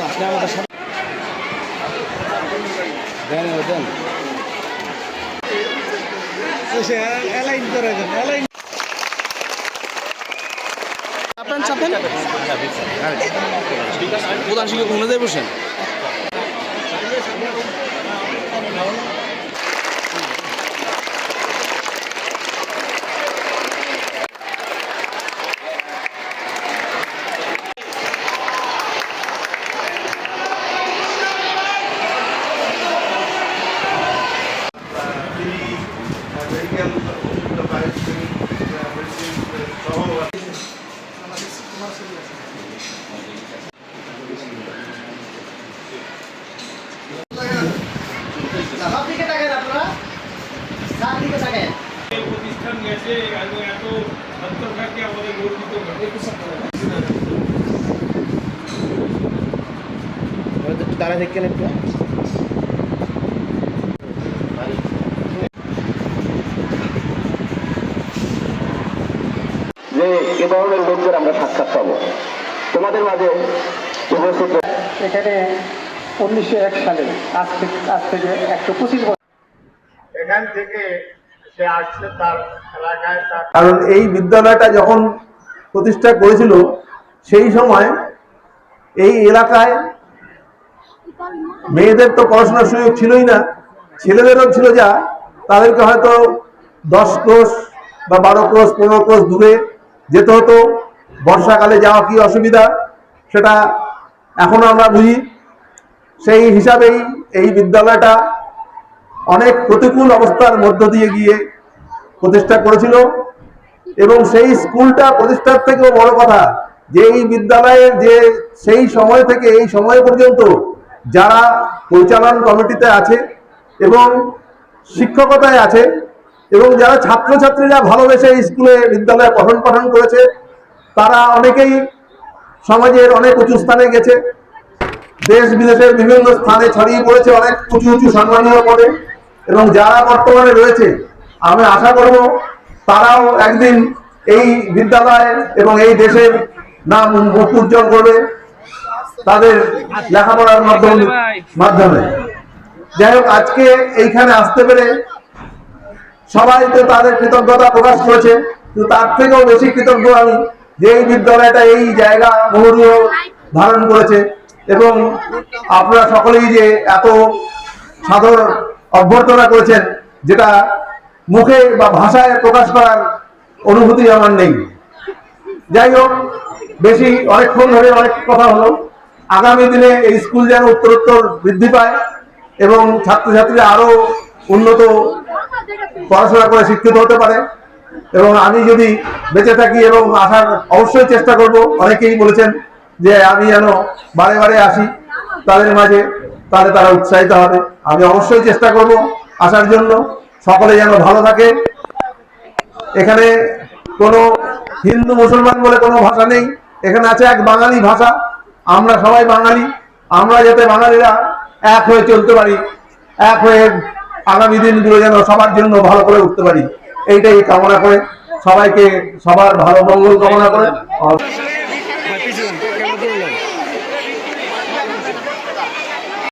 আপনি আমাদের সাথে দেন এলাইন করে দেন এলাইন চাপেন চাপেন প্রধান শিক্ষক ওনাদের বসেন প্রতিষ্ঠান গেছে এত ছাত্রছাত্রী আমাদের গর্বিত তারা দেখেন একটু যে এ ধরনের লোকদের আমরা সাক্ষাৎ পাবো তোমাদের মাঝে উপস্থিত। এখানে 1901 সালে আজ থেকে 125 বছর এখান থেকে সে আসছে তার এলাকায়। কারণ এই বিদ্যালয়টা যখন প্রতিষ্ঠা করেছিল সেই সময় এই এলাকায় মেয়েদের তো পড়াশোনার সুযোগ ছিলই না, ছেলেদেরও ছিল যা তাদেরকে হয়তো 10 ক্রোশ বা 12 ক্রোশ 15 ক্রোশ দূরে যেতে হতো। বর্ষাকালে যাওয়া কি অসুবিধা সেটা এখনো আমরা বুঝি। সেই হিসাবেই এই বিদ্যালয়টা অনেক প্রতিকূল অবস্থার মধ্য দিয়ে গিয়ে প্রতিষ্ঠা করেছিল এবং সেই স্কুলটা প্রতিষ্ঠার থেকেও বড় কথা যে এই বিদ্যালয়ের যে সেই সময় থেকে এই সময় পর্যন্ত যারা পরিচালন কমিটিতে আছে এবং শিক্ষকতায় আছে এবং যারা ছাত্রছাত্রীরা ভালোবেসে স্কুলে বিদ্যালয়ে পঠন পাঠন করেছে তারা অনেকেই সমাজের অনেক উঁচু স্থানে গেছে, দেশ বিদেশের বিভিন্ন স্থানে ছড়িয়ে পড়েছে অনেক উঁচু উঁচু সম্মানীয় পদে। এবং যারা বর্তমানে রয়েছে আমি আশা করব তারাও একদিন এই বিদ্যালয় এবং এই দেশের নাম মুখ উজ্জ্বল করবে তাদের লেখাপড়ার মাধ্যমে। যাই হোক, আজকে এইখানে আসতে পেরে সবাই তো তাদের কৃতজ্ঞতা প্রকাশ করেছে, কিন্তু তার থেকেও বেশি কৃতজ্ঞ আমি যে এই বিদ্যালয়টা এই জায়গা বহুরূহ ধারণ করেছে এবং আপনারা সকলেই যে এত সাদর অভ্যর্থনা করেছেন যেটা মুখে বা ভাষায় প্রকাশ করার অনুভূতি আমার নেই। যাই হোক, বেশি অনেকক্ষণ ধরে অনেক কথা হলো। আগামী দিনে এই স্কুল যেন উত্তরোত্তর বৃদ্ধি পায় এবং ছাত্রছাত্রীরা আরো উন্নত পড়াশোনা করে শিক্ষিত হতে পারে এবং আমি যদি বেঁচে থাকি এবং আসার অবশ্যই চেষ্টা করব। অনেকেই বলেছেন যে আমি যেন বারে বারে আসি তাদের মাঝে, তাহলে তারা উৎসাহিত হবে। আমি অবশ্যই চেষ্টা করব আসার জন্য। সকলে যেন ভালো থাকে। এখানে কোনো হিন্দু মুসলমান বলে কোনো ভাষা নেই, এখানে আছে এক বাঙালি ভাষা। আমরা সবাই বাঙালি, আমরা যাতে বাঙালিরা এক হয়ে চলতে পারি, এক হয়ে আগামী দিনগুলো যেন সবার জন্য ভালো করে উঠতে পারি, এইটাই কামনা করে সবাইকে সবার ভালো মঙ্গল কামনা করে